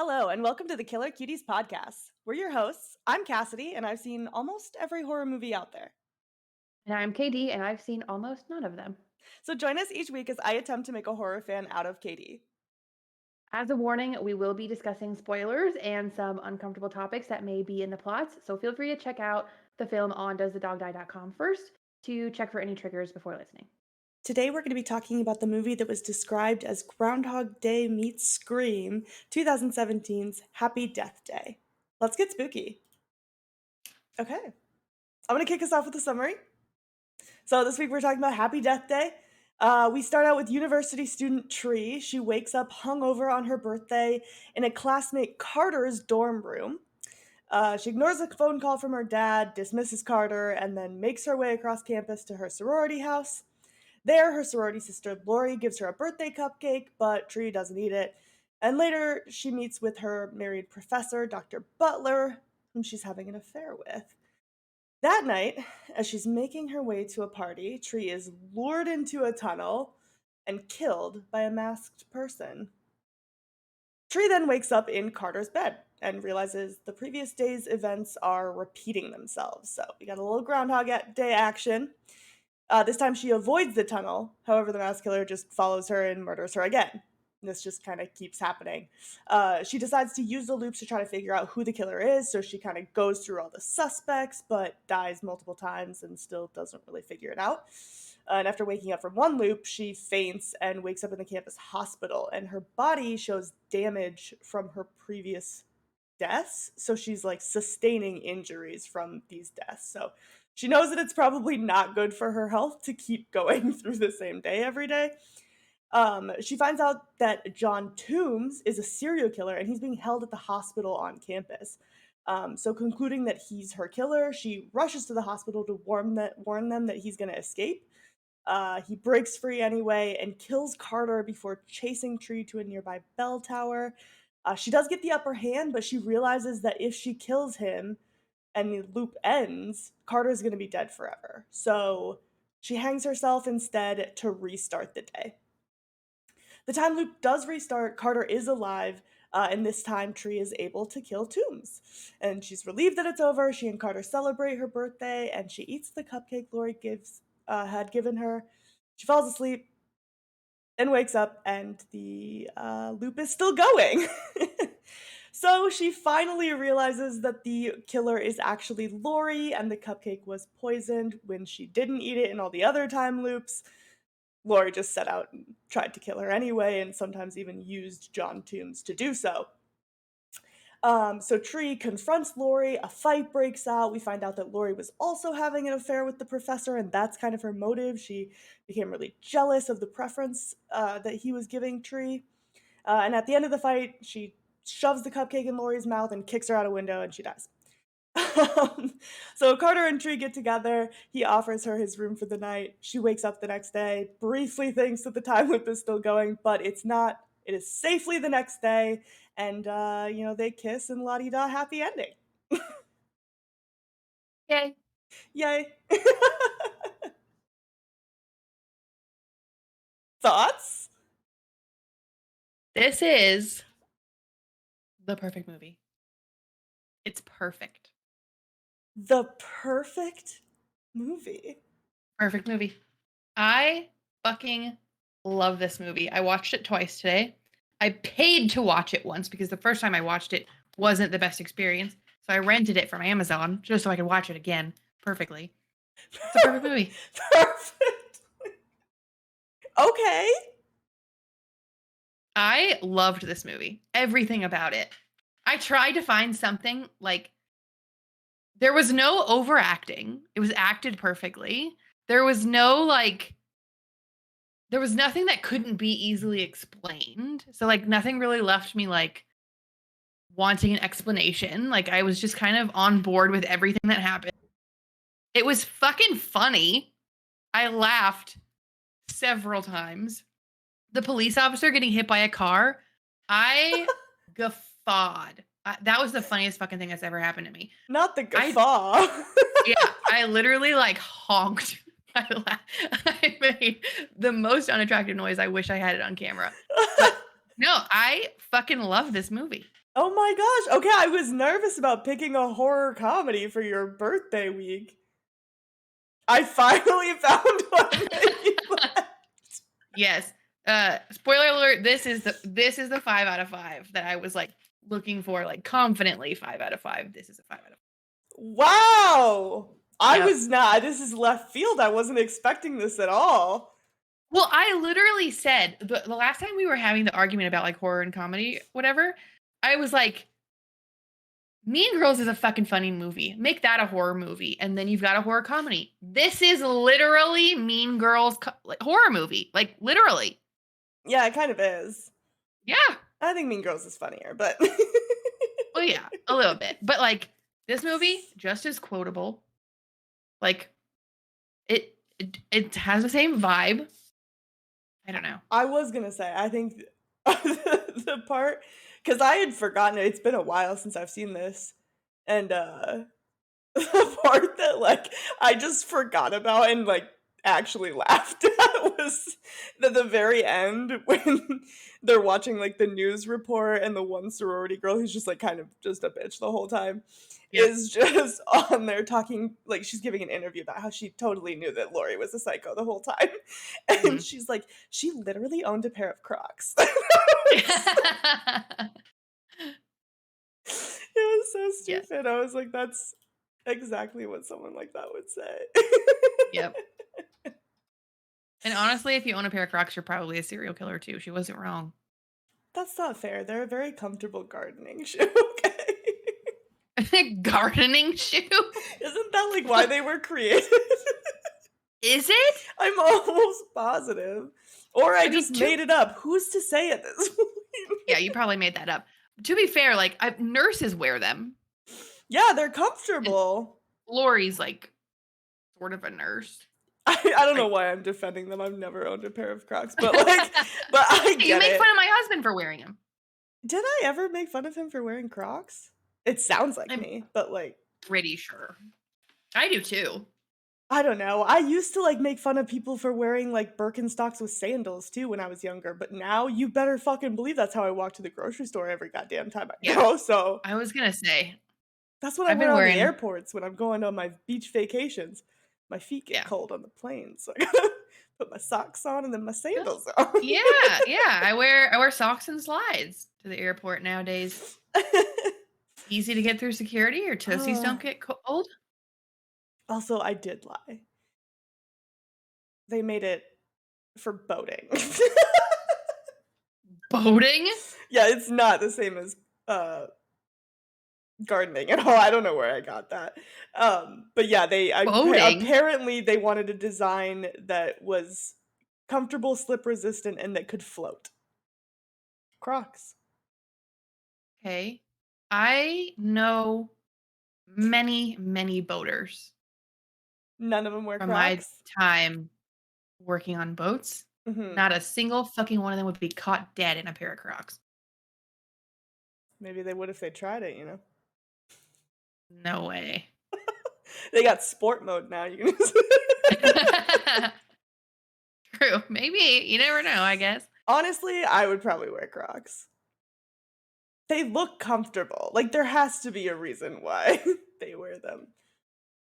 Hello, and welcome to the Killer Cuties podcast. We're your hosts. I'm Cassidy, and I've seen almost every horror movie out there. And I'm KD, and I've seen almost none of them. So join us each week as I attempt to make a horror fan out of Katie. As a warning, we will be discussing spoilers and some uncomfortable topics that may be in the plots, so feel free to check out the film on doesthedogdie.com first to check for any triggers before listening. Today we're going to be talking about the movie that was described as Groundhog Day meets Scream, 2017's Happy Death Day. Let's get spooky. Okay, I'm going to kick us off with a summary. So this week we're talking about Happy Death Day. We start out with university student Tree. She wakes up hungover on her birthday in a classmate Carter's dorm room. She ignores a phone call from her dad, dismisses Carter, and then makes her way across campus to her sorority house. There, her sorority sister Lori gives her a birthday cupcake, but Tree doesn't eat it. And later, she meets with her married professor, Dr. Butler, whom she's having an affair with. That night, as she's making her way to a party, Tree is lured into a tunnel and killed by a masked person. Tree then wakes up in Carter's bed and realizes the previous day's events are repeating themselves. So we got a little Groundhog Day action. This time she avoids the tunnel. However, the mask killer just follows her and murders her again. This just kind of keeps happening. She decides to use the loops to try to figure out who the killer is, so she kind of goes through all the suspects, but dies multiple times and still doesn't really figure it out. And after waking up from one loop, she faints and wakes up in the campus hospital, and her body shows damage from her previous deaths. So she's like sustaining injuries from these deaths. So she knows that it's probably not good for her health to keep going through the same day every day. She finds out that John Toombs is a serial killer and he's being held at the hospital on campus. So concluding that he's her killer, she rushes to the hospital to warn them that he's going to escape. He breaks free anyway and kills Carter before chasing Tree to a nearby bell tower. She does get the upper hand, but she realizes that if she kills him and the loop ends, Carter's going to be dead forever. So she hangs herself instead to restart the day. The time loop does restart, Carter is alive, and this time Tree is able to kill Toombs. And she's relieved that it's over. She and Carter celebrate her birthday, and she eats the cupcake Lori had given her. She falls asleep and wakes up, and the loop is still going. So she finally realizes that the killer is actually Lori, and the cupcake was poisoned when she didn't eat it in all the other time loops. Lori just set out and tried to kill her anyway, and sometimes even used John Toombs to do so. So Tree confronts Lori, a fight breaks out. We find out that Lori was also having an affair with the professor, and that's kind of her motive. She became really jealous of the preference that he was giving Tree. And at the end of the fight, she shoves the cupcake in Lori's mouth and kicks her out a window, and she dies. So Carter and Tree get together. He offers her his room for the night. She wakes up the next day, briefly thinks that the time loop is still going, but it's not. It is safely the next day, and they kiss and la-di-da, happy ending. Yay. Yay. Thoughts? This is the perfect movie. It's perfect. The perfect movie. Perfect movie. I fucking love this movie. I watched it twice today. I paid to watch it once because the first time I watched it wasn't the best experience. So I rented it from Amazon just so I could watch it again perfectly. It's a perfect movie. Perfect. Okay. I loved this movie. Everything about it. I tried to find something like there was no overacting. It was acted perfectly. There was there was nothing that couldn't be easily explained. So like nothing really left me like wanting an explanation. Like I was just kind of on board with everything that happened. It was fucking funny. I laughed several times. The police officer getting hit by a car, I guffawed. That was the funniest fucking thing that's ever happened to me. Not the I guffaw. Yeah, I literally like honked. I made the most unattractive noise. I wish I had it on camera. But no, I fucking love this movie. Oh my gosh. Okay, I was nervous about picking a horror comedy for your birthday week. I finally found one that you like. Yes. Spoiler alert, this is the 5 out of 5 that I was like looking for, like confidently 5 out of 5. This is a 5 out of 5. Wow. I Yep. was not. This is left field. I wasn't expecting this at all. Well, I literally said the last time we were having the argument about like horror and comedy, whatever, I was like, Mean Girls is a fucking funny movie. Make that a horror movie, and then you've got a horror comedy. This is literally Mean Girls like, horror movie, like literally. Yeah, it kind of is. Yeah. I think Mean Girls is funnier, but Well, yeah, a little bit, but like this movie just as quotable. Like it has the same vibe. I don't know. I was gonna say, I think the part because I had forgotten it. It's been a while since I've seen this, and the part that like I just forgot about and like actually laughed at was the very end when they're watching like the news report and the one sorority girl who's just like kind of just a bitch the whole time Yep. is just on there talking like she's giving an interview about how she totally knew that Lori was a psycho the whole time. And Mhm. she's like, she literally owned a pair of Crocs. It was so Yes. stupid. I was like, that's exactly what someone like that would say. Yep. And honestly, if you own a pair of Crocs, you're probably a serial killer too. She wasn't wrong. That's not fair. They're a very comfortable gardening shoe, okay? Gardening shoe? Isn't that like why they were created? Is it? I'm almost positive. Or I I mean, just made it up. Who's to say at this point? yeah, you probably made that up. To be fair, like nurses wear them. Yeah, they're And comfortable. Lori's like sort of a nurse. I don't know Like why I'm defending them. I've never owned a pair of Crocs, but like, but I you get make it. fun of my husband for wearing them. Did I ever make fun of him for wearing Crocs? It sounds like I'm me, but like, pretty sure. I do too. I don't know. I used to like make fun of people for wearing like Birkenstocks with sandals too when I was younger, but now you better fucking believe that's how I walk to the grocery store every goddamn time I Yeah. go. So I was gonna say that's what I I've wear been on the wearing airports when I'm going on my beach vacations. My feet get yeah. cold on the plane, so I gotta put my socks on and then my Good. sandals on. Yeah, yeah. I wear socks and slides to the airport nowadays. Easy to get through security. Your toesies Uh, don't get cold. also, I did lie. They made it for boating. Boating? Yeah, it's not the same as uh gardening at all. I don't know where I got that. But yeah, Boating? apparently they wanted a design that was comfortable, slip resistant, and that could float. Crocs. Okay. I know many, many boaters None of them wear from my Crocs. time working on boats. Hmm. Not a single fucking one of them would be caught dead in a pair of Crocs. Maybe they would if they tried it. You know, No way. they got sport mode now. You can True. Maybe. You never know, I guess. honestly, I would probably wear Crocs. They look comfortable. Like there has to be a reason why they wear them.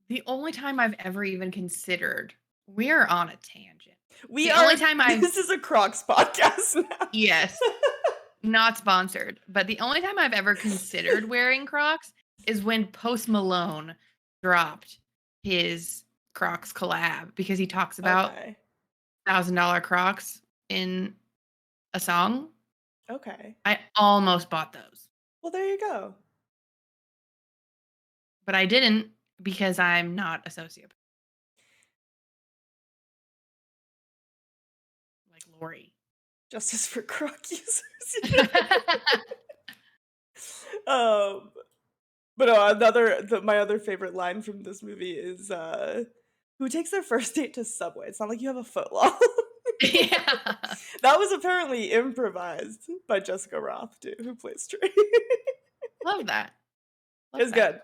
The only time I've ever even considered, we're on a tangent. We The only are. time I've, This is a Crocs podcast now. yes, not sponsored, but the only time I've ever considered wearing Crocs is when Post Malone dropped his Crocs collab because he talks about Okay. $1,000 Crocs in a song. Okay. I almost bought those, Well, there you go. but I didn't because I'm not a sociopath like Lori. Justice for Croc users. um, but no, my other favorite line from this movie is who takes their first date to Subway? It's not like you have a foot long. Yeah. That was apparently improvised by Jessica Rothe too, who plays Tree. Love that. Love It's that.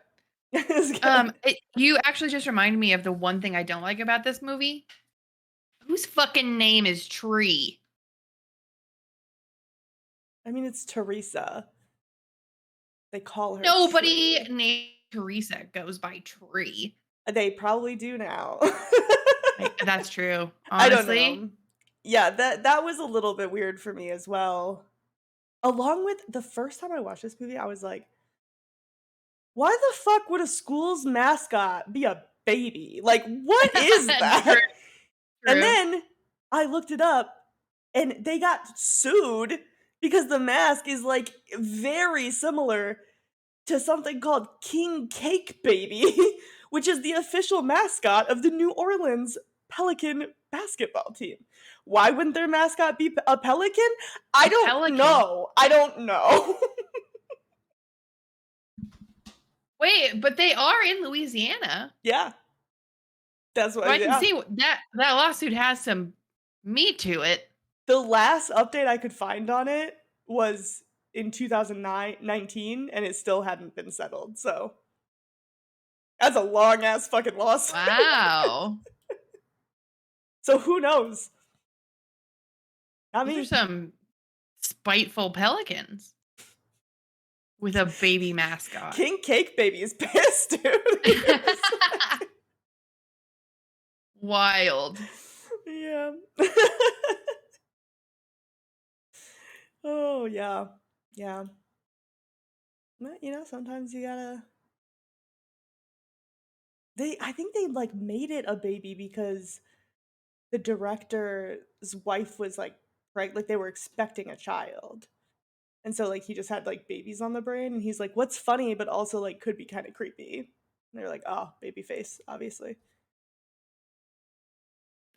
good. It's good. You actually just reminded me of the one thing I don't like about this movie. Whose fucking name is Tree? I mean, it's Teresa. They call her Nobody Tree. named Teresa goes by Tree. They probably do now. Like, that's true. I don't Honestly, know. Yeah, that was a little bit weird for me as well. Along with the first time I watched this movie, I was like, why the fuck would a school's mascot be a baby? Like, what is true, that? And true. then I looked it up and they got sued because the mask is like very similar to something called King Cake Baby, which is the official mascot of the New Orleans Pelican basketball team. Why wouldn't their mascot be a pelican? I A don't pelican. know. I don't know. Wait, but they are in Louisiana. Yeah, that's So why. I can Yeah, see that lawsuit has some meat to it. the last update I could find on it was in 2019, and it still hadn't been settled. So that's a long ass fucking lawsuit. Wow. So who knows? Not Those are me. some spiteful pelicans with a baby mascot. King Cake Baby is pissed, dude. Wild. Yeah. Oh yeah. Yeah. But, sometimes you gotta I think they like made it a baby because the director's wife was like like they were expecting a child. And so like he just had like babies on the brain and he's like, what's funny but also like could be kind of creepy. And they're like, oh, baby face, obviously.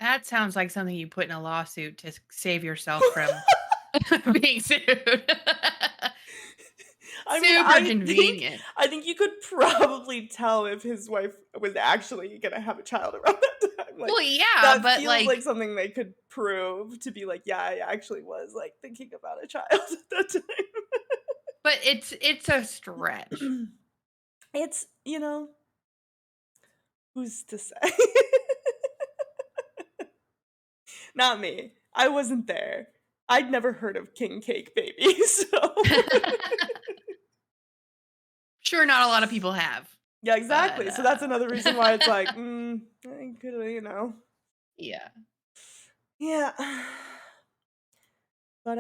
That sounds like something you put in a lawsuit to save yourself from being sued. I mean, Super convenient. I think you could probably tell if his wife was actually gonna have a child around that time. Like Well, yeah, that but feels like like, something they could prove to be like, yeah, I actually was like thinking about a child at that but it's a stretch. time. It's, who's to say? Not me. I wasn't there. I'd never heard of King Cake Baby, so Sure, not a lot of people have, yeah, but exactly. So that's another reason why it's like, I could, yeah. yeah. But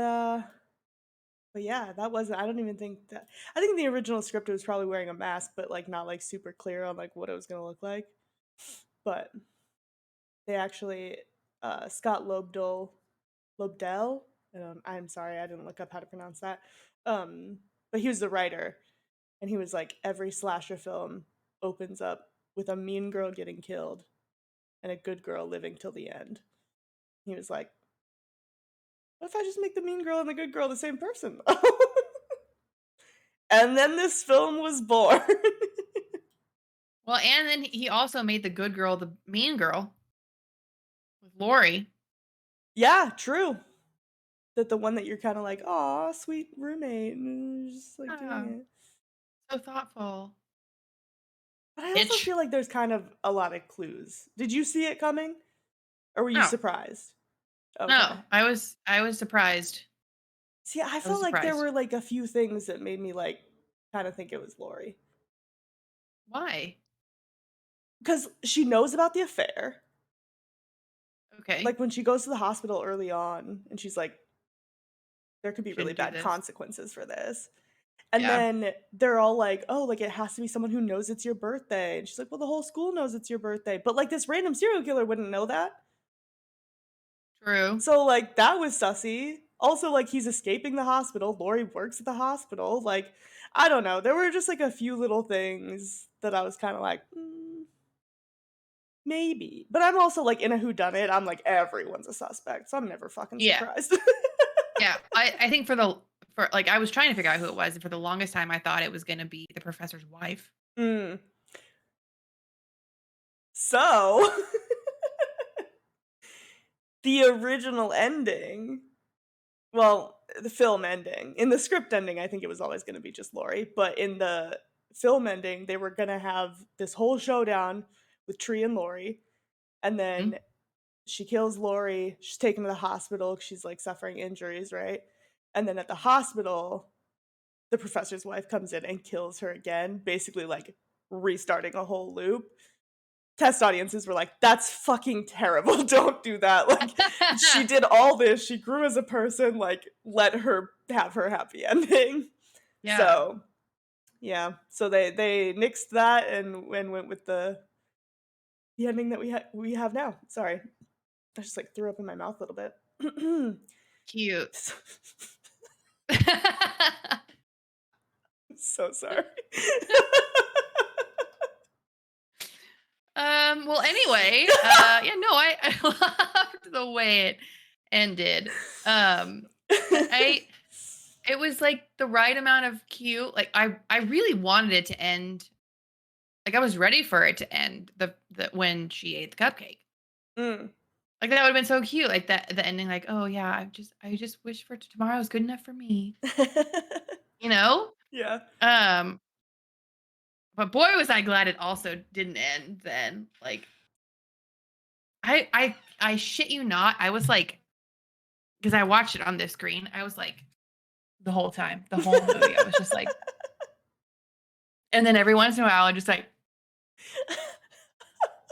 but yeah, that wasn't. I don't even think that. I think the original script was probably wearing a mask, but like not like super clear on like what it was gonna look like. But they actually, Scott Lobdell. I'm sorry, I didn't look up how to pronounce that. But he was the writer, and he was like, every slasher film opens up with a mean girl getting killed and a good girl living till the end. He was like, what if I just make the mean girl and the good girl the same person? And then this film was born. Well, and then he also made the good girl the mean girl with Lori. Yeah, true. That the one that you're kind of like, "Aw, sweet roommate," and you're just like doing Oh, it. so thoughtful. But I also Itch. feel like there's kind of a lot of clues. Did you see it coming, or were you No, surprised? no, Okay. I was surprised. See, I I was felt like there surprised. were like a few things that made me like kind of think it was Lori Why? because she knows about the affair. Okay, Like when she goes to the hospital early on, and she's like, "There could be really shouldn't do bad this. consequences for this." And Yeah, then they're all like, "Oh, like it has to be someone who knows it's your birthday." And she's like, "Well, the whole school knows it's your birthday." But like this random serial killer wouldn't know that. true. So like that was sussy. Also, like he's escaping the hospital. Lori works at the hospital. Like, I don't know. There were just like a few little things that I was kind of like, maybe. But I'm also like in a whodunit. I'm like everyone's a suspect, so I'm never fucking Yeah, surprised. yeah. I think for like I was trying to figure out who it was, and for the longest time I thought it was gonna be the professor's wife. mm. So the original ending. Well, the film ending. In the script ending, I think it was always going to be just Lori, but in the film ending, they were going to have this whole showdown with Tree and Lori, and Mhm. then she kills Lori. She's taken to the hospital 'cause she's like suffering injuries, right? And then at the hospital, the professor's wife comes in and kills her again, basically like restarting a whole loop. Test audiences were like, "That's fucking terrible. Don't do that." Like, she did all this. She grew as a person. Like, let her have her happy ending. Yeah. So, yeah. So they nixed that and went with the ending that we have now. Sorry, I just like threw up in my mouth a little bit. Cute. So sorry. Well, anyway, yeah, no, I loved the way it ended. But it was like the right amount of cute. Like I really wanted it to end. Like I was ready for it to end the when she ate the cupcake. Mm. Like that would have been so cute. Like that the ending. Like oh yeah, I just wish for tomorrow's good enough for me. You know. Yeah. Um. But boy, was I glad it also didn't end then. Like I shit you not. I was like, because I watched it on this screen. I was like, the whole time, the whole movie. I was just like, and then every once in a while, I just like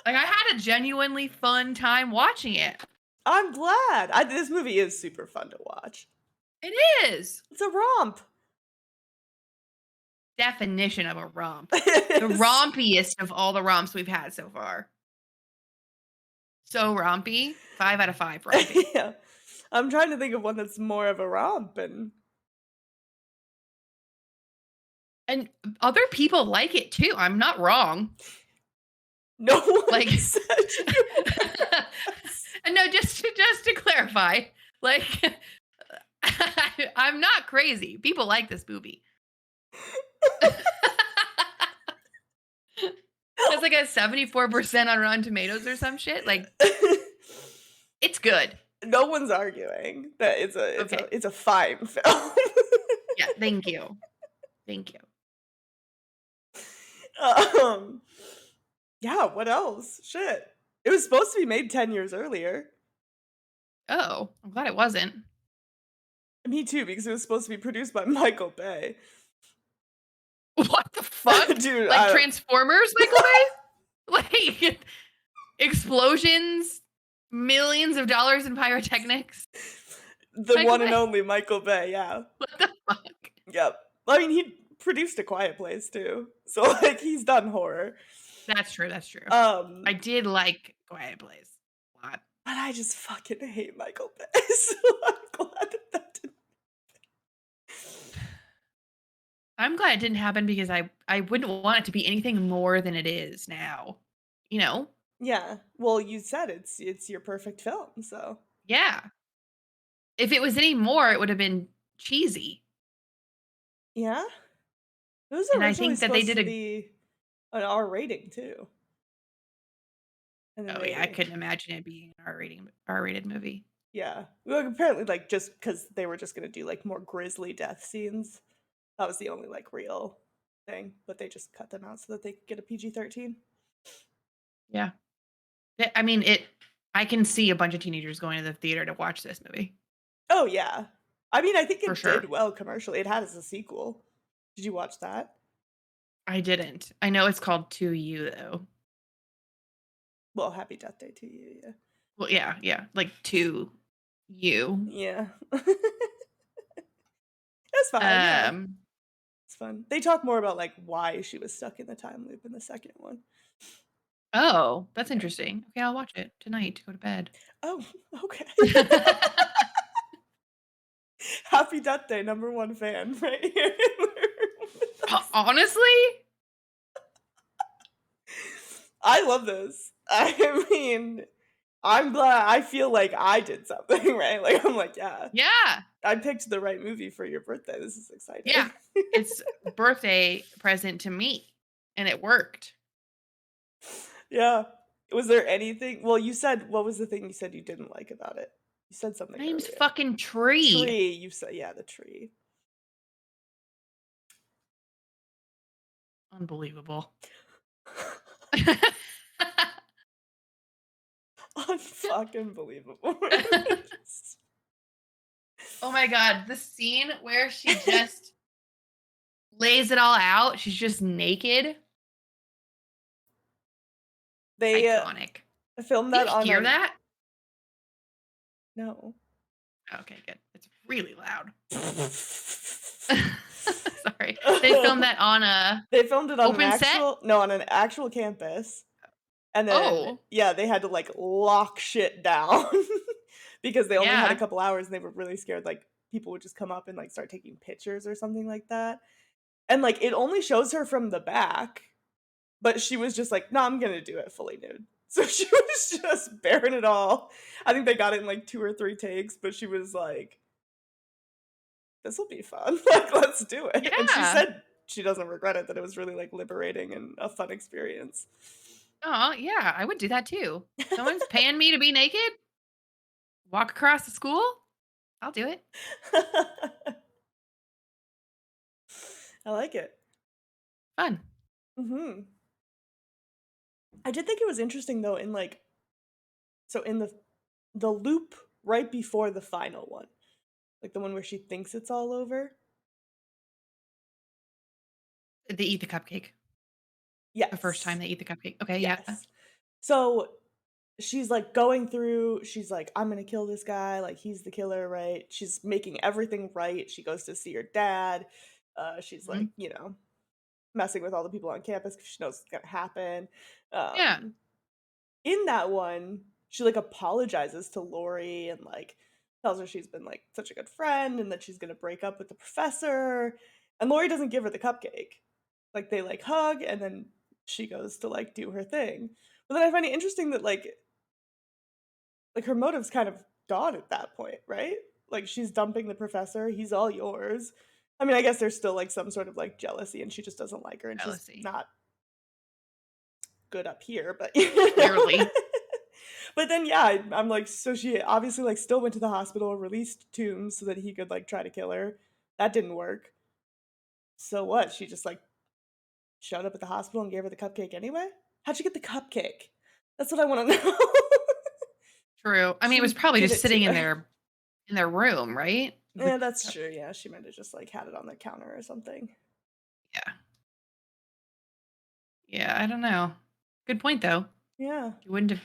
I had a genuinely fun time watching it. I'm glad. This movie is super fun to watch. It is It's a romp. definition of a romp. It The is. rompiest of all the romps we've had so far. So rompy. 5 out of 5 rompy. Yeah. I'm trying to think of one that's more of a romp, and And other people like it too. I'm not wrong. no one Like said you was. and no, just to clarify, like I'm not crazy. People like this movie. It's like a 74% on Rotten Tomatoes or some shit. Like it's good. No one's arguing that Okay. it's a fine film. Yeah, thank you. Thank you. um, yeah, what else? Shit. It was supposed to be made 10 years earlier. Oh, I'm glad it wasn't. Me too, because it was supposed to be produced by Michael Bay. What the fuck? Dude, Like Transformers, Michael Bay? Like explosions, millions of dollars in pyrotechnics. the Michael one and Bay? only Michael Bay, yeah. What the fuck? Yep. I mean, he produced A Quiet Place too. So like he's done horror. That's true. That's true. Um I did like Quiet Place a lot. but I just fucking hate Michael Bay. So I'm glad that didn't. I'm glad it didn't happen because I wouldn't want it to be anything more than it is now. You know? Yeah. Well, you said it's your perfect film, so Yeah. If it was any more, it would have been cheesy. yeah. It was And I originally think that they supposed did to a be an R rating too. And then oh yeah, I they couldn't imagine it being an R-rated movie. yeah. Well, apparently like just because they were just gonna do like more grisly death scenes. That was the only like real thing, but they just cut them out so that they could get a PG-13. Yeah. I mean, I can see a bunch of teenagers going to the theater to watch this movie. Oh yeah. I mean, I think For it sure. did well commercially. It had as a sequel. Did you watch that? I didn't. I know it's called To You though. Well, Happy Death Day to you, yeah. Well, yeah, yeah. Like To You. Yeah. That's fine, yeah. Um It's fun. They talk more about like why she was stuck in the time loop in the second one. oh, that's Yeah. interesting. Okay, I'll watch it tonight to go to bed. Oh, okay. Happy Death Day, number one fan right here. Honestly? I love this. I mean, I'm glad. I feel like I did something right. Like I'm like, yeah, Yeah. I picked the right movie for your birthday. This is exciting. Yeah. It's a birthday present to me and it worked. Yeah. Was there anything? Well, you said what was the thing you said you didn't like about it? You said something Name's earlier. fucking Tree. Tree. You said yeah, the tree. Unbelievable. Unfucking believable. Oh my god, the scene where she just lays it all out. She's just naked. They Iconic. filmed Do you that on hear a that? no. Okay, good. It's really loud. Sorry. They filmed that on a They filmed it on an open set? actual no, on an actual campus, and then, Oh, yeah, they had to, like, lock shit down because they only had a yeah. couple hours and they were really scared, like, people would just come up and, like, start taking pictures or something like that, and, like, it only shows her from the back, but she was just like, "No, I'm gonna do it fully nude." So she was just bearing it all. I think they got it in, like, 2 or 3 takes, but she was like, "This'll be fun, like, let's do it," and she Yeah. said she doesn't regret it, that it was really, like, liberating and a fun experience. Oh, yeah, I would do that too. Someone's paying me to be naked? Walk across the school? I'll do it. I like it. Fun. Mhm. I did think it was interesting though in, like, so in the loop right before the final one, like, the one where she thinks it's all over? They eat the cupcake. The first time Yes. they eat the cupcake. Okay, yeah. Yes. So, she's, like, going through she's like, "I'm gonna kill this guy, like, he's the killer," right? She's making everything right, she goes to see her dad, she's, like, Mhm. messing with all the people on campus 'cause she knows it's gonna happen, Yeah. um in that one, she, like, apologizes to Lori and, like, tells her she's been, like, such a good friend and that she's gonna break up with the professor, and Lori doesn't give her the cupcake. Like, they, like, hug, and then she goes to, like, do her thing. But then I find it interesting that, like, her motive's kind of gone at that point, right? Like, she's dumping the professor, he's all yours. I mean, I guess there's still, like, some sort of, like, jealousy, and she just doesn't like her, and she's Jealousy. not good up here, but Clearly. But then, yeah, I'm like, so she obviously, like, still went to the hospital, released Toombs so that he could, like, try to kill her. That didn't work. So what? She just, like, showed up at the hospital and gave her the cupcake anyway? How'd she get the cupcake? That's what I wanna know. True. I She mean, it was didn't probably give just it to sitting her. in their room, right? The Yeah, that's cup true, yeah, she might have just, like, had it on the counter or something. yeah. Yeah, I don't know. Good point though. Yeah. She wouldn't have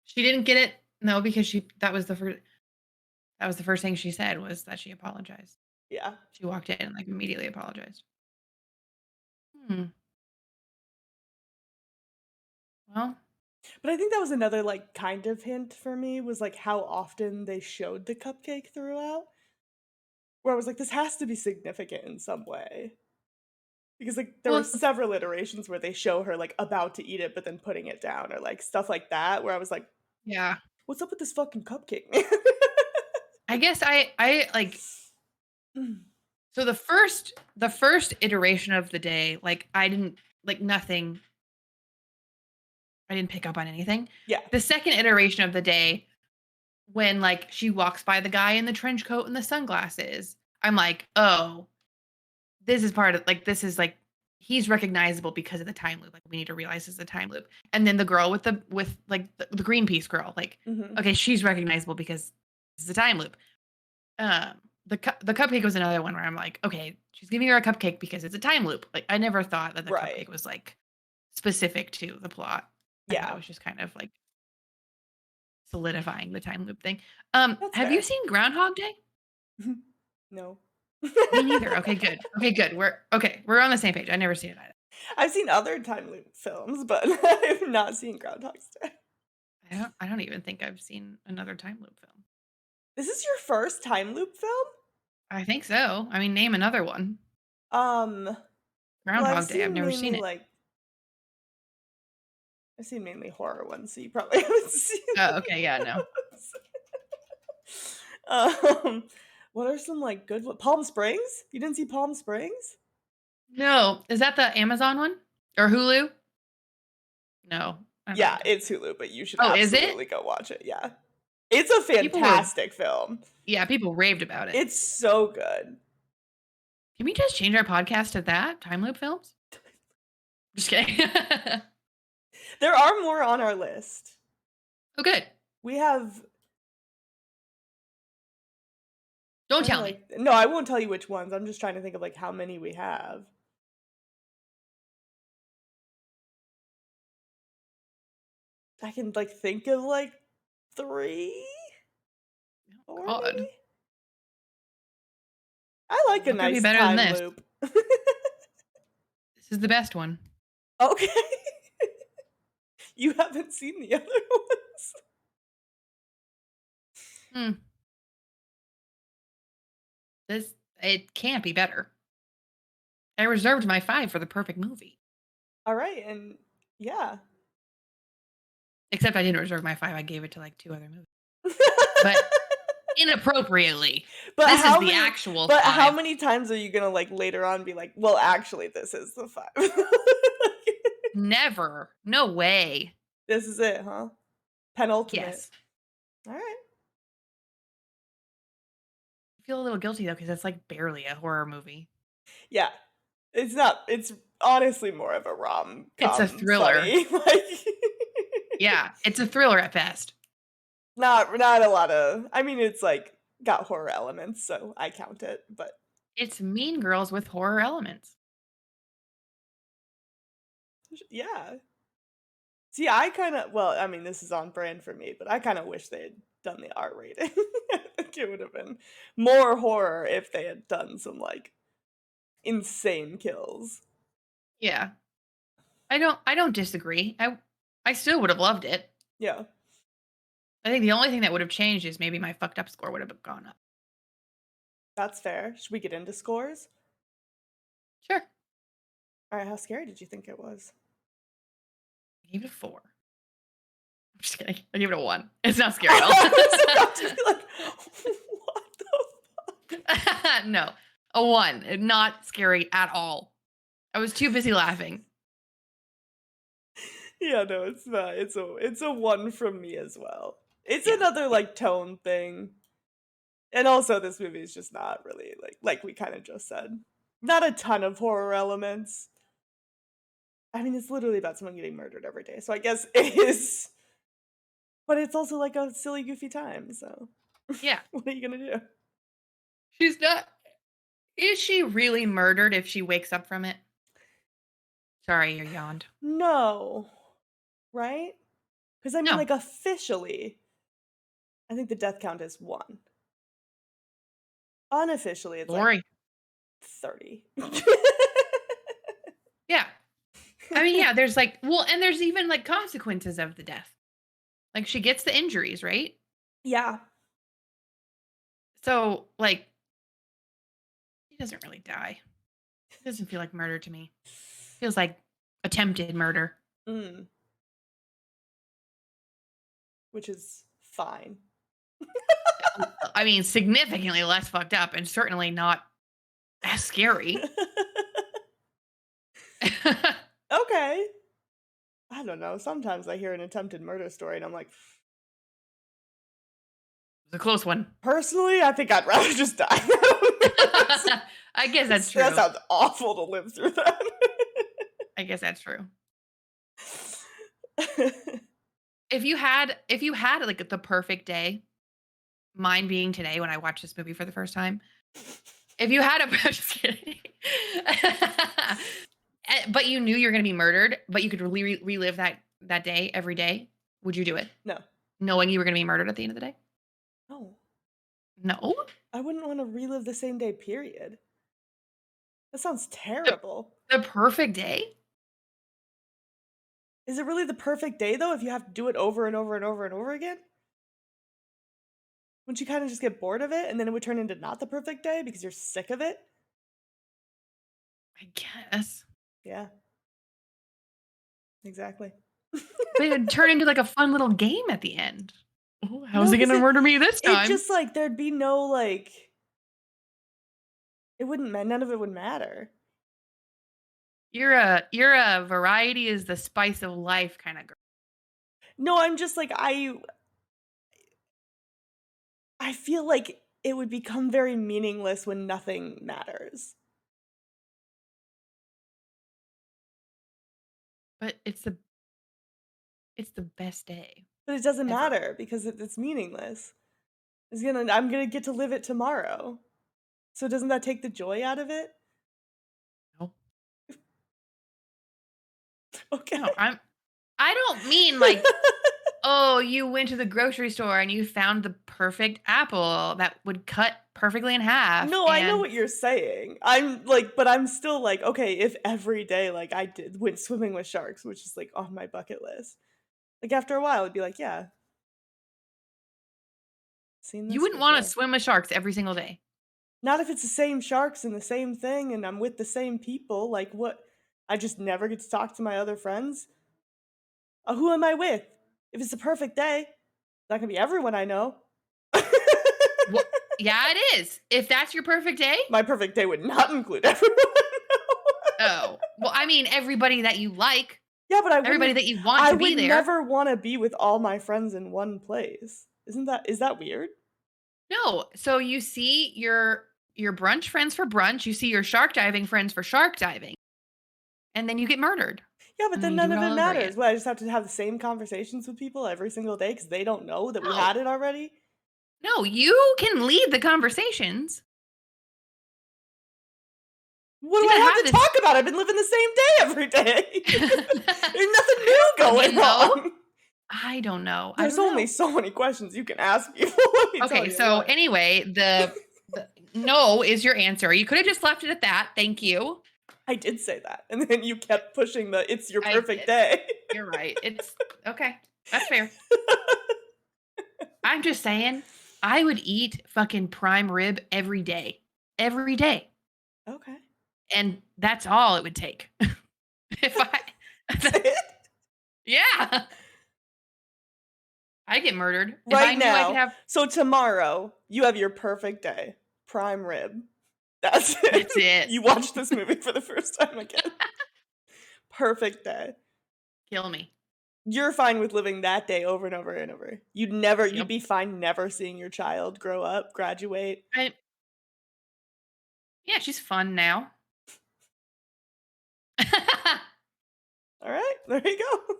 she didn't get it. No, because she that was the first thing she said was that she apologized. Yeah. She walked in and like immediately apologized. Hmm. Well, But I think that was another, like, kind of hint for me was, like, how often they showed the cupcake throughout, where I was like, "This has to be significant in some way." Because, like, there were well, several iterations where they show her, like, about to eat it, but then putting it down or, like, stuff like that, where I was like, yeah. "What's up with this fucking cupcake, man?" I guess I like Mm. so the first iteration of the day, like I didn't like nothing. I didn't pick up on anything. Yeah. The second iteration of the day, when like she walks by the guy in the trench coat and the sunglasses, I'm like, oh, this is part of like this is like he's recognizable because of the time loop. Like we need to realize it's a time loop. And then the girl with like the Greenpeace girl, like, Mhm. okay, she's recognizable because this is a time loop. The cupcake was another one where I'm like, okay, she's giving her a cupcake because it's a time loop. Like I never thought that the Right. cupcake was like specific to the plot. I thought it Yeah. was just kind of like solidifying the time loop thing. That's Have you fair. seen Groundhog Day? No. Me neither. Okay, good. Okay, good. We're on the same page. I never seen it either. I've seen other time loop films, but I've not seen Groundhog's Day. I don't even think I've seen another time loop film. This is your first time loop film? I think so. I mean, name another one. Um, well, Groundhog Day. I've never seen it. I've seen mainly horror ones, so you probably haven't seen Oh, okay. Yeah, no. those. Um, what are some, like, good one Palm Springs? You didn't see Palm Springs? No. Is that the Amazon one? Or Hulu? No. I don't know what Yeah, you're talking it's Hulu, but you should about. Oh, is it? absolutely go watch it, yeah. It's a People were fantastic film. yeah, people raved about it. It's so good. Can we just change our podcast to that? Time loop films? Just kidding. There are more on our list. Oh, good. We have Don't I tell me. like no, I won't tell you which ones. I'm just trying to think of, like, how many we have. I can, like, think of, like, 3, Oh 4 God, maybe? I like a not gonna be nice better than time this. loop. This is the best one. Okay. You haven't seen the other ones? Hmm. This it can't be better. I reserved my 5 for the perfect movie. Alright, and yeah. Except I didn't reserve my 5. I gave it to like 2 other movies. But inappropriately. But This is how the many actual but how 5. many times are you gonna, like, later on be like, "Well, actually, this is the 5." Never. No way. This is it, huh? Penultimate. Yes. Alright. I feel a little guilty though because it's like barely a horror movie. Yeah. It's honestly more of a It's a rom-com thriller. funny, like Yeah, it's a thriller at best. not a lot of I mean, it's, like, got horror elements, so I count it, but It's Mean Girls with horror elements. yeah. See, I kinda well, I mean, this is on brand for me, but I kinda wish they had done the R rating. I think it would have been more horror if they had done some, like, insane kills. Yeah. I don't disagree. I still would have loved it. Yeah, I think the only thing that would have changed is maybe my fucked up score would have gone up. that's fair. Should we get into scores? Sure. Alright, how scary did you think it was? I gave it a 4. I'm just kidding. I gave it a 1. It's not scary at all. I was about to be like, "What the fuck?" No. A 1. Not scary at all. I was too busy laughing. Yeah, no, it's not. It's a 1 from me as well. It's Yeah. another, Yeah. like, tone thing. And also this movie is just not really like we kinda just said, not a ton of horror elements. I mean, it's literally about someone getting murdered every day, so I guess it is but it's also like a silly, goofy time, so Yeah. what are you gonna do? She's not is she really murdered if she wakes up from it? Sorry, you yawned. No, right? Because I mean, No. like, officially, I think the death count is 1. Unofficially, it's like Lori. 30. Yeah. I mean, yeah, there's like well, and there's even like consequences of the death. Like she gets the injuries, right? Yeah. So, like, he doesn't really die. It doesn't feel like murder to me. Feels like attempted murder. Mm, which is fine. I mean, significantly less fucked up and certainly not as scary. Okay. I don't know, sometimes I hear an attempted murder story and I'm like, It's a close one. "Personally, I think I'd rather just die." I don't know. I guess that's That true. sounds awful to live through that. I guess that's true. If you had like the perfect day, mine being today when I watched this movie for the first time, if you had a just kidding. But you knew you're gonna be murdered, but you could relive that day every day, would you do it? No. Knowing you were gonna be murdered at the end of the day? No. No? I wouldn't wanna relive the same day, period. That sounds The terrible. the perfect day? Is it really the perfect day, though, if you have to do it over and over and over and over again? Wouldn't you kinda just get bored of it, and then it would turn into not the perfect day because you're sick of it? I guess. Yeah, exactly. But it'd turn into like a fun little game at the end. "Ooh, how's No, he because gonna murder me this it time?" just, like there'd be no, like it wouldn't ma none of it would matter. You're a variety is the spice of life kinda girl. No, I'm just like, I feel like it would become very meaningless when nothing matters. But it's the best day But it doesn't ever. matter because it's meaningless. I'm gonna get to live it tomorrow. So doesn't that take the joy out of it? No, Okay. no, I don't mean like, oh, you went to the grocery store and you found the perfect apple that would cut perfectly in half No, I know and what you're saying. I'm like, but I'm still like, okay, if every day like I did went swimming with sharks, which is like on my bucket list. Like after a while, it'd be like, yeah, seen you this wouldn't wanna before. swim with sharks every single day. Not if it's the same sharks and the same thing and I'm with the same people. Like what? I just never get to talk to my other friends. Who am I with? If it's a perfect day, not gonna be everyone I know. Well, yeah, it is. If that's your perfect day? My perfect day would not include everyone I know. Oh, well, I mean, everybody that you like, Yeah, but everybody that you want I to would be there. never wanna be with all my friends in one place. Is that weird? No, so you see your brunch friends for brunch, you see your shark diving friends for shark diving, and then you get murdered, Yeah, but and then then you do none it of all it over again. matters. What, I just have to have the same conversations with people every single day because they don't know that we No, had it already? no, you can lead the conversations. What You do can I have have to this. talk about? I've been living the same day every day. There's nothing I new don't going fucking know. on. I don't know. I There's don't only know. so many questions you can ask people, let me tell Okay, you so what. anyway, the no is your answer. You could have just left it at that. Thank you. I did say that, and then you kept pushing the "it's your I perfect did. day." You're right. It's okay. That's fair. I'm just saying, I would eat fucking prime rib every day. Every day. Okay. And that's all it would take. If I That's it? yeah, I'd get murdered. If I Right knew I could now. have So tomorrow, you have your perfect day. Prime rib. That's it. that's it. You watch this movie for the first time again. Perfect day. Kill me. You're fine with living that day over and over and over. You'd Yep. be fine never seeing your child grow up, graduate. I yeah, she's fun now. All right, there you go.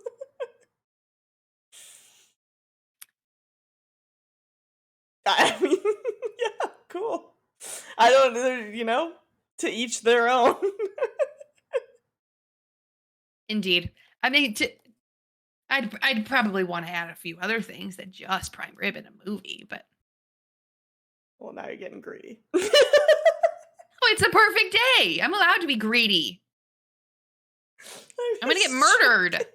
I mean, yeah, cool. I don't, to each their own. Indeed. I mean, I'd probably wanna add a few other things than just prime rib in a movie, but Well, now you're getting greedy. oh, it's a perfect day. I'm allowed to be greedy. I'm I'm gonna get just murdered. joking.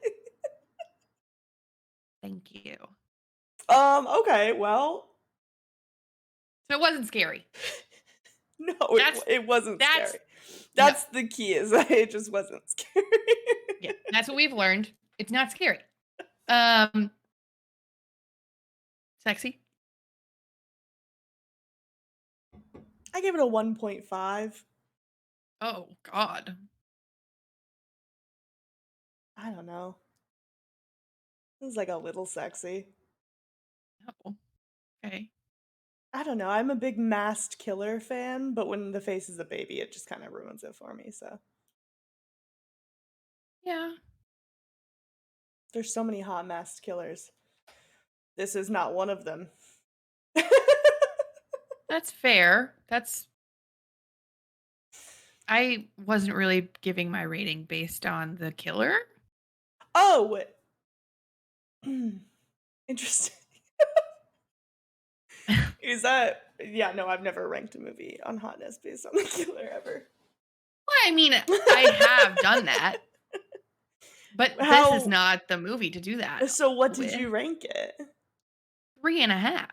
Thank you. Okay, well, So it wasn't scary. no, That's it wasn't that's scary. no. That's the key is that it just wasn't scary. Yeah, that's what we've learned. It's not scary. Um, sexy. I gave it a 1.5. Oh God. I don't know. It was like a little sexy. No. Okay. I don't know. I'm a big masked killer fan, but when the face is a baby, it just kind of ruins it for me. So Yeah, there's so many hot masked killers. This is not one of them. that's fair. That's I wasn't really giving my rating based on the killer. Oh, interesting. Is that? Yeah, no, I've never ranked a movie on hotness based on the killer ever. Well, I mean, I have done that, but this is How? not the movie to do that So, what did with. you rank it? 3.5.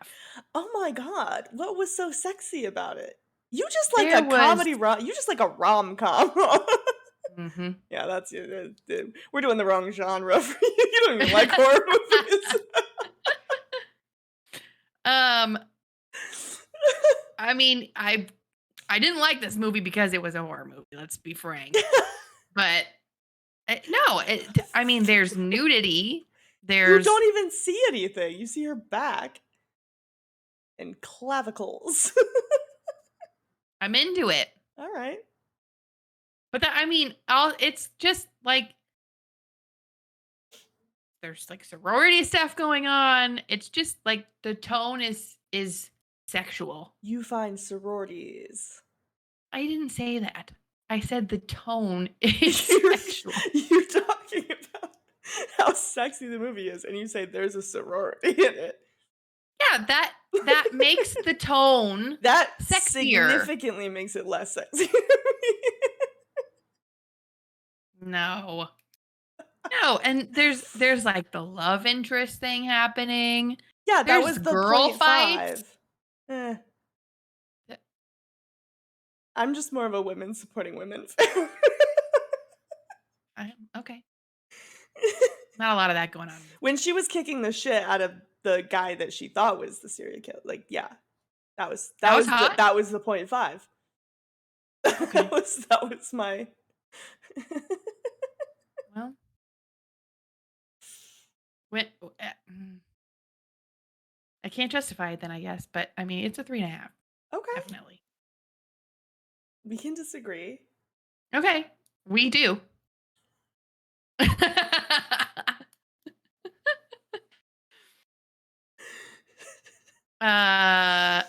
Oh my god, what was so sexy about it? You just like There a was. comedy rom. You just like a rom com. Mhm. Yeah, that's you. We're doing the wrong genre for you. You don't even like horror movies. um, I mean, I didn't like this movie because it was a horror movie. Let's be frank. But no, I mean, there's nudity. You There's. don't even see anything. You see her back and clavicles. I'm into it. All right. But that, I mean, all it's just like there's like sorority stuff going on. It's just like the tone is sexual. You find sororities. I didn't say that. I said the tone is You're, sexual. you're talking about how sexy the movie is, and you say there's a sorority in it. Yeah, that makes the tone That sexier. significantly makes it less sexy. No. No, and there's, like, the love interest thing happening. Yeah, that There's was the girl point fights. five. Eh, Th I'm just more of a women supporting women fan. okay. Not a lot of that going on in this When movie. she was kicking the shit out of the guy that she thought was the serial killer, like, yeah, that was That that was was the hot? that was the point five. that Okay. was that was my Well, when mm, I can't justify it then, I guess, but, I mean, it's a 3.5, Okay, definitely. we can disagree. Okay. We do. Uh,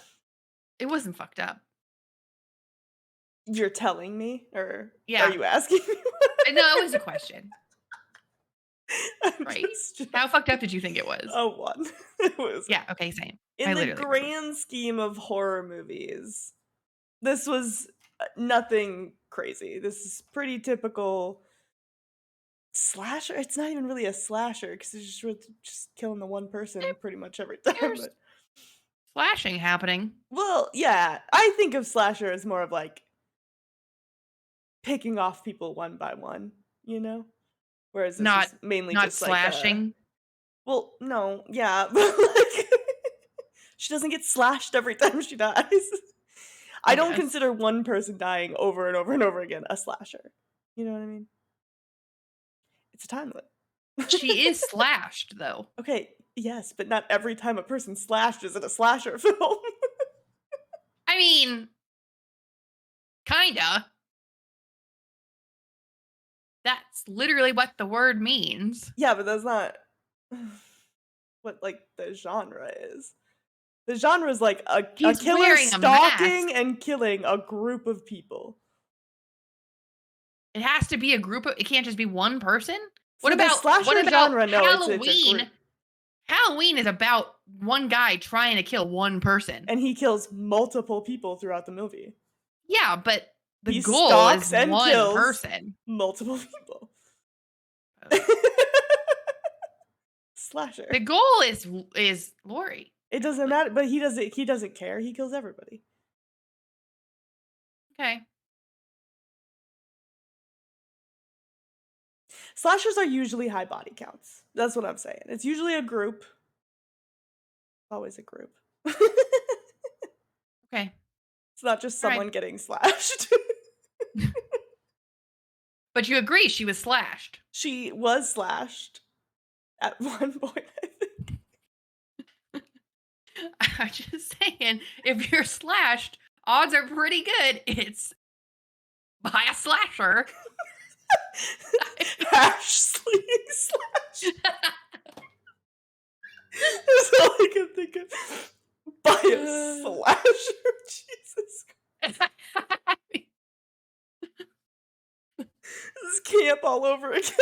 it wasn't fucked up. You're telling me, or are Yeah. you asking me? No, it was a question, I'm right? just How fucked up did you think it was? a one. It was Yeah, okay, same. I in the literally agree. grand scheme of horror movies. This was nothing crazy. This is pretty typical slasher. It's not even really a slasher because it's just killing the one There person pretty much every time. there's But slashing happening. well, yeah, I think of slasher as more of like picking off people one by one, you know. Whereas this Not is mainly not just like a slashing, well, no, yeah, but like she doesn't get slashed every time she dies. I I don't guess. consider one person dying over and over and over again a slasher. You know what I mean? It's a time limit. She is slashed, though. Okay, yes, but not every time a person's slashed is it a slasher film. I mean, kinda. That's literally what the word means. Yeah, but that's not what like the genre is. The genre is like a He's killer wearing a mask. stalking and killing a group of people. It has to be a group of it can't just be one person? For the What slasher about genre, no, it's a Halloween? group. Halloween is about one guy trying to kill one person. And he kills multiple people throughout the movie. Yeah, but the He goal is stalks and one kills person. multiple people. Uh, Slasher. The goal is Lori. It doesn't Like, matter, but he doesn't care. He kills everybody. okay. Slashers are usually high body counts. That's what I'm saying. It's usually a group. Always a group. It's Okay. not just All right. someone getting slashed. But you agree she was slashed. She was slashed at one point, I think. I'm just saying, if you're slashed, odds are pretty good it's by a slasher. Ashley slash. That's all I can think of. By a slasher. Jesus Christ. This is camp all over again.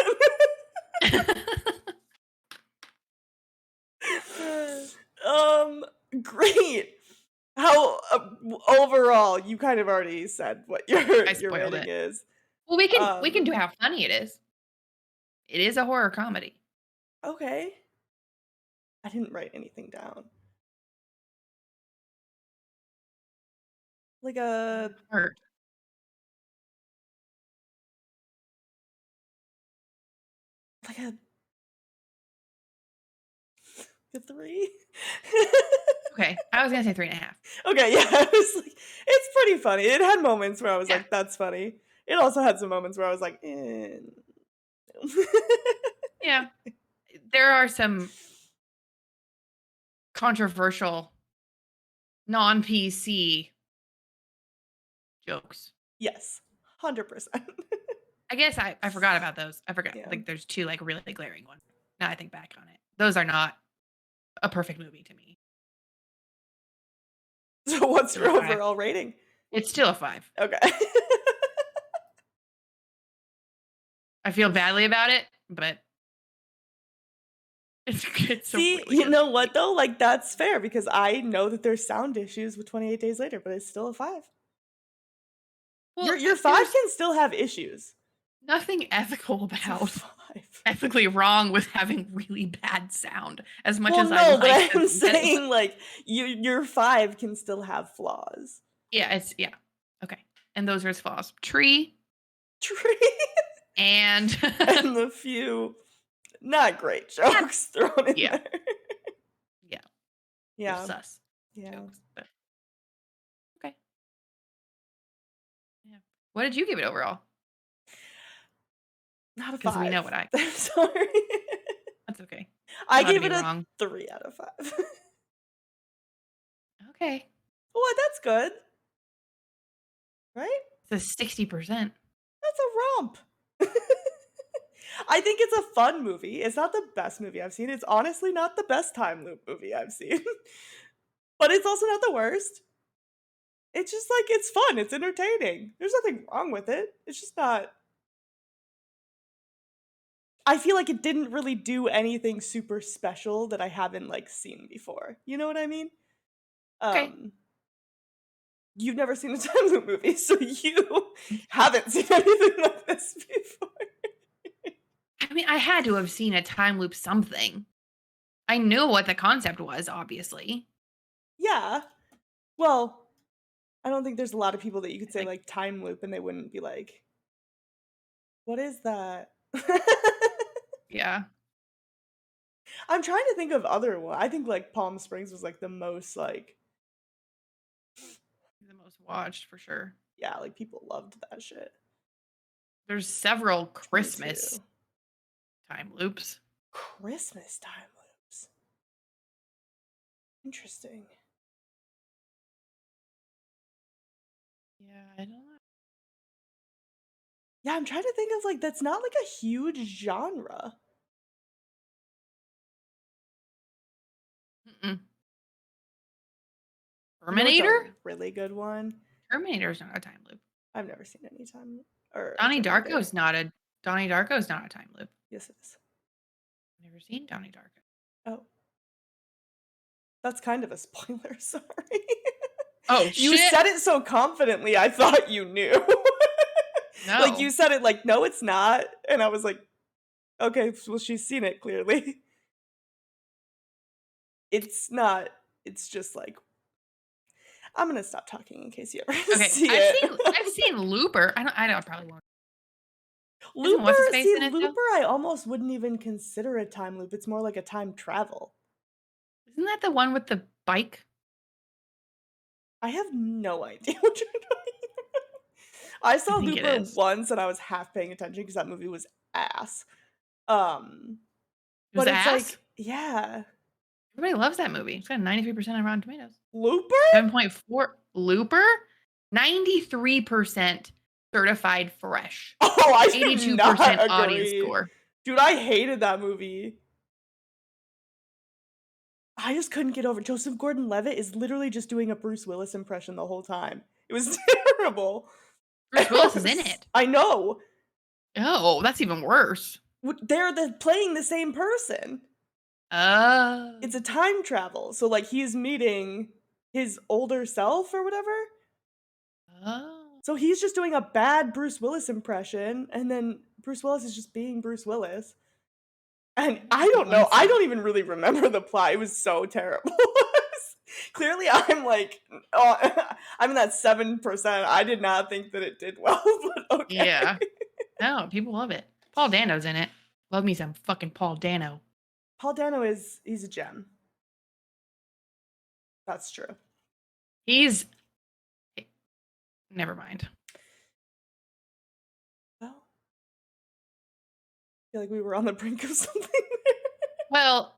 Great. How overall, you kind of already said what your I your spoiled rating it. is. Well, we can do Um, how funny it is. It is a horror comedy. okay. I didn't write anything down. Like Hurt. like a 3? Okay, I was gonna say 3.5. Okay, yeah, I was like, it's pretty funny. It had moments where I was Yeah, like, "That's funny." It also had some moments where I was like, no. yeah. There are some controversial non-PC jokes. Yes, 100%. I guess I forgot about those. I forgot. Yeah. Like, there's 2, like, really glaring ones. Now I think back on it. Those are not a perfect movie to me. So what's Still your a 5. overall rating? It's still a 5. Okay. I feel badly about it, but it's a See, really you good know movie. what though? Like that's fair because I know that there's sound issues with 28 Days Later, but it's still a 5. Well, Your 5 there's can still have issues. nothing ethical It's a about 5. ethically wrong with having really bad sound as much Well, as I no, but like I'm them to do. saying like your 5 can still have flaws. Yeah. Okay. And those are his flaws. Tree Tree and and the few not great yeah. jokes thrown in Yeah. there. Yeah. Few Yeah. sus Yeah. jokes. But okay. Yeah. What did you give it overall? Not a Because we know what 5. I I'm sorry. that's okay. I'm I allowed to gave be it a wrong. 3 out of 5. Okay. Well, that's good, right? It's a 60%. That's a romp. I think it's a fun movie. It's not the best movie I've seen. It's honestly not the best time loop movie I've seen. But it's also not the worst. It's just like it's fun. It's entertaining. There's nothing wrong with it. It's just not I feel like it didn't really do anything super special that I haven't like seen before. You know what I mean? Okay. Um you've never seen a time loop movie, so you haven't seen anything like this before. I mean, I had to have seen a time loop something. I knew what the concept was, obviously. Yeah. Well, I don't think there's a lot of people that you could say Like, like time loop and they wouldn't be like, "What is that?" yeah, I'm trying to think of other one. I think like Palm Springs was like the most like the most watched for sure. yeah, like people loved that shit. There's several 22. Christmas time loops. Christmas time loops. Interesting. Yeah, I don't know. Yeah, I'm trying to think of like that's not like a huge genre. Mm-mm. You know what's a Terminator? really good one? Terminator's not a time loop. I've never seen any time or a Donnie Terminator. Darko's not a Donnie Darko's not a time loop. Yes, it is. Never seen Donnie Darko. Oh, that's kind of a spoiler. Sorry. Oh You shit! said it so confidently, I thought you knew. Like, you No. said it like, "No, it's not," and I was like, "Okay, well, she's seen it clearly." It's not it's just like I'm gonna stop talking in case you ever Okay, see it. I've seen Looper. I probably won't. Isn't Looper what's his face see, in it though? Looper, I almost wouldn't even consider a time loop, it's more like a time travel. Isn't that the one with the bike? I have no idea what you're talking about. I I saw think it Looper is. once and I was half paying attention because that movie was ass. Um, It was but it's ass. like yeah. Everybody loves that movie. It's got a 93% on Rotten Tomatoes. Looper? 7.4 Looper, 93% certified fresh. Oh, I do not 82% audience agree. score. Dude, I hated that movie. I just couldn't get over it. Joseph Gordon-Levitt is literally just doing a Bruce Willis impression the whole time. It was terrible. Bruce Willis is in it. I know. Oh, that's even worse. They're playing the same person. Oh. It's a time travel. So like he's meeting his older self or whatever. Oh. So he's just doing a bad Bruce Willis impression and then Bruce Willis is just being Bruce Willis. And I don't know. I don't even really remember the plot. It was so terrible. Clearly, I'm like, I'm in that 7%. I did not think that it did well, but okay. Yeah. No, people love it. Paul Dano's in it. Love me some fucking Paul Dano. Paul Dano he's a gem. That's true. He's never mind. Well, I feel like we were on the brink of something. Well,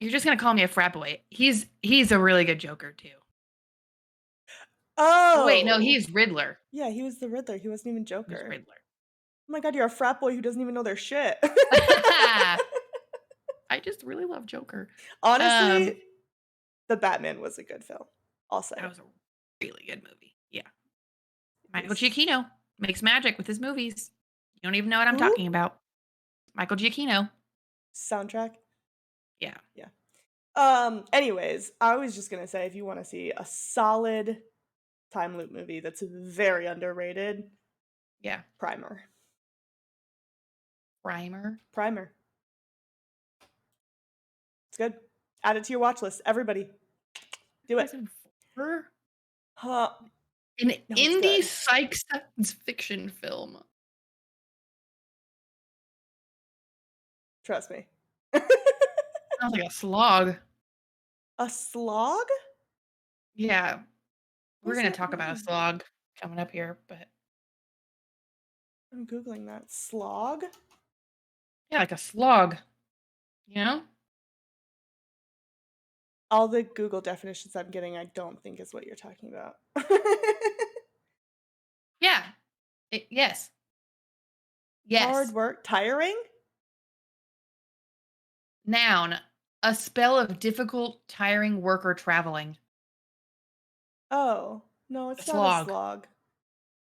you're just gonna call me a frat boy. He's a really good Joker too. Oh, Wait, no, he's Riddler. yeah, he was the Riddler. He wasn't even He's Joker. Riddler. Oh my god, you're a frat boy who doesn't even know their shit. I just really love Joker. Honestly, the Batman was a good film. I'll say That it. was a really good movie. Yeah. It Michael was Giacchino makes magic with his movies. You don't even know what I'm who? talking about. Michael Giacchino. Soundtrack? Yeah. Yeah. Anyways, I was just gonna say if you wanna see a solid time loop movie that's very underrated, Yeah. Primer. Primer. Primer. It's good. Add it to your watch list. Everybody, do it. 2004? Huh. An No, it's indie good. psych science fiction film. Trust me. Sounds like a slog. A slog? Yeah. What We're does gonna that talk about a mean? slog coming up here, but I'm googling that. Slog? yeah, like a slog, you know? All the Google definitions I'm getting, I don't think is what you're talking about. Yeah. Yes. Hard Yes. work, tiring? Noun. A spell of difficult, tiring work or traveling. Oh, no, A it's not a slog. slog.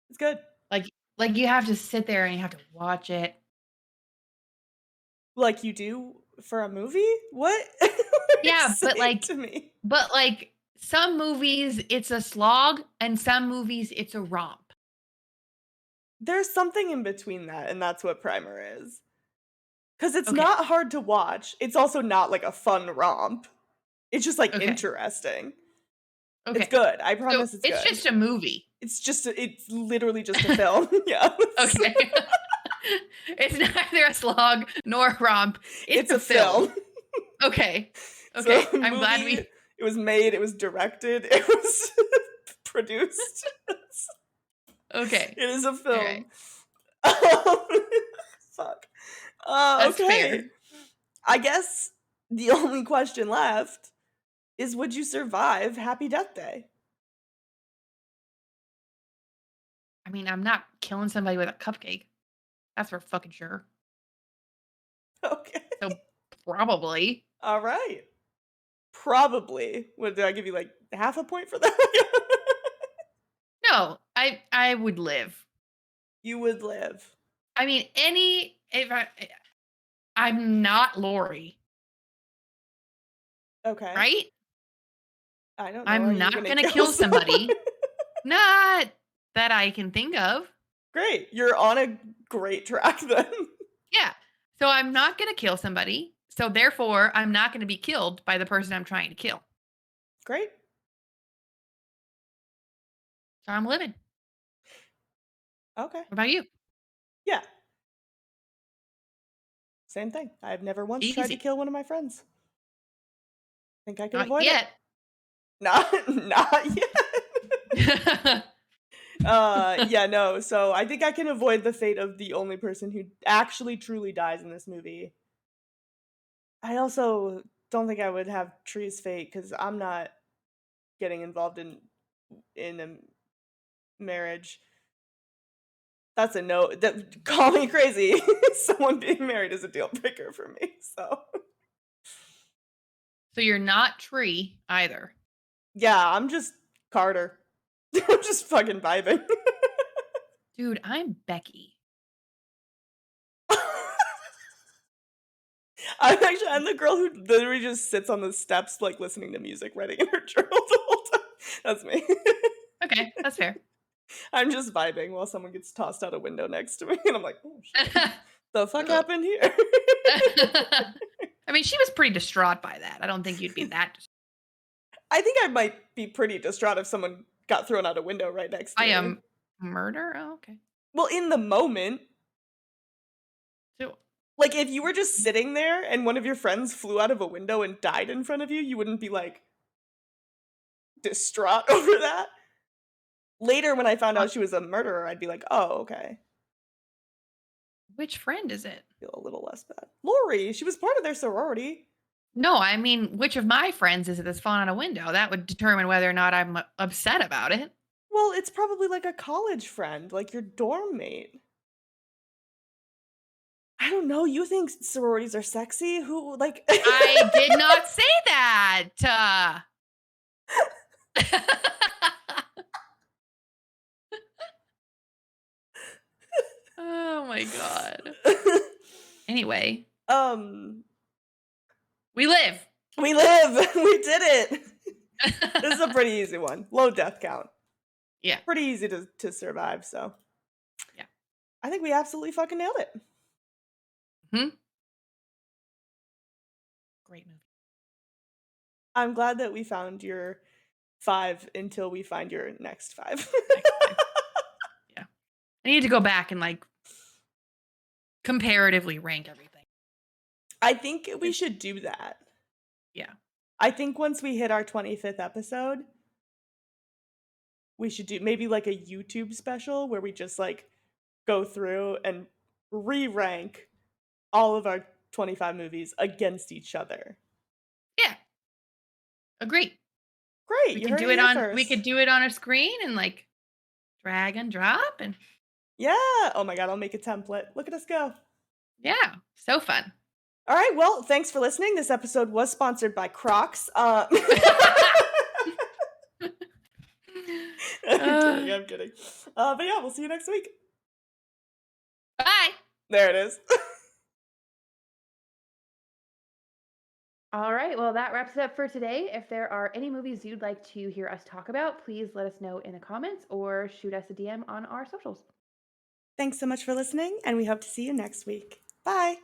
It's good. Like like you have to sit there and you have to watch it. Like you do for a movie? What? What are you Yeah, saying to me? but like some movies it's a slog and some movies it's a romp. There's something in between that, and that's what Primer is. Because it's Okay. not hard to watch. It's also not like a fun romp. It's just like Okay. interesting. It's Okay. good. I So promise it's it's good. just a movie. It's literally just a film. Yeah. Okay. It's neither a slog nor a romp. It's It's a a film. film. Okay. So Okay. the I'm glad movie, we it was made, it was directed, it was produced. okay. It is a All right. film. Fuck. That's Okay. fair. I guess the only question left is would you survive Happy Death Day? I mean, I'm not killing somebody with a cupcake. That's for fucking sure. Okay. So probably. All right. Probably. What did I give you like half a point for that? No, I would live. You would live. I mean, any if I'm not Lori, Okay. right? I don't know. Are I'm you not gonna gonna kill kill someone? somebody. Not that I can think of. Great. You're on a great track then. Yeah. So I'm not gonna kill somebody. So therefore, I'm not gonna be killed by the person I'm trying to kill. Great. So I'm living. Okay. What about you? Yeah. Same thing. I've never once tried to Easy. kill one of my friends. Think I could Not avoid it. yet. Not yet. Yeah, no. So I think I can avoid the fate of the only person who actually truly dies in this movie. I also don't think I would have Tree's fate because I'm not getting involved in a marriage. That's a no. That call me crazy. Someone being married is a deal breaker for me. So So you're not Tree either. yeah, I'm just Carter. I'm just fucking vibing. Dude, I'm Becky. I'm the girl who literally just sits on the steps like listening to music, writing in her journal the whole time. That's me. Okay, that's fair. I'm just vibing while someone gets tossed out a window next to me, and I'm like, oh shit, the fuck Ugh. happened here? I mean, she was pretty distraught by that. I don't think you'd be that I think I might be pretty distraught if someone got thrown out a window right next to I me. am murder. Oh, okay. Well, in the moment, So like if you were just sitting there and one of your friends flew out of a window and died in front of you, you wouldn't be like distraught over that. Later, when I found uh, out she was a murderer, I'd be like, oh, okay. which friend is it? Feel a little less bad. Lori, she was part of their sorority. No, I mean, which of my friends is it that's fallen out a window? That would determine whether or not I'm upset about it. Well, it's probably like a college friend, like your dorm mate. I don't know. You think sororities are sexy? Who like? I did not say that. Oh my god. Anyway, um, we live. we live. We did it. This is a pretty easy one. Low death count. Yeah. Pretty easy to survive, so Yeah. I think we absolutely fucking nailed it. Hmm. Great movie. I'm glad that we found your 5 until we find your next 5. Next five. Yeah. I need to go back and like comparatively rank everything. I think we should do that. Yeah. I think once we hit our 25th episode, we should do maybe like a YouTube special where we just like go through and re-rank all of our 25 movies against each other. Yeah. Agree. Great, you heard it here We could first. do it on a screen and like drag and drop and Yeah. Oh my god, I'll make a template. Look at us go. yeah, so fun. All right, well, thanks for listening. This episode was sponsored by Crocs. I'm kidding, Uh, I'm kidding. But yeah, we'll see you next week. bye. There it is. All right, well, that wraps it up for today. If there are any movies you'd like to hear us talk about, please let us know in the comments or shoot us a DM on our socials. Thanks so much for listening, and we hope to see you next week. Bye.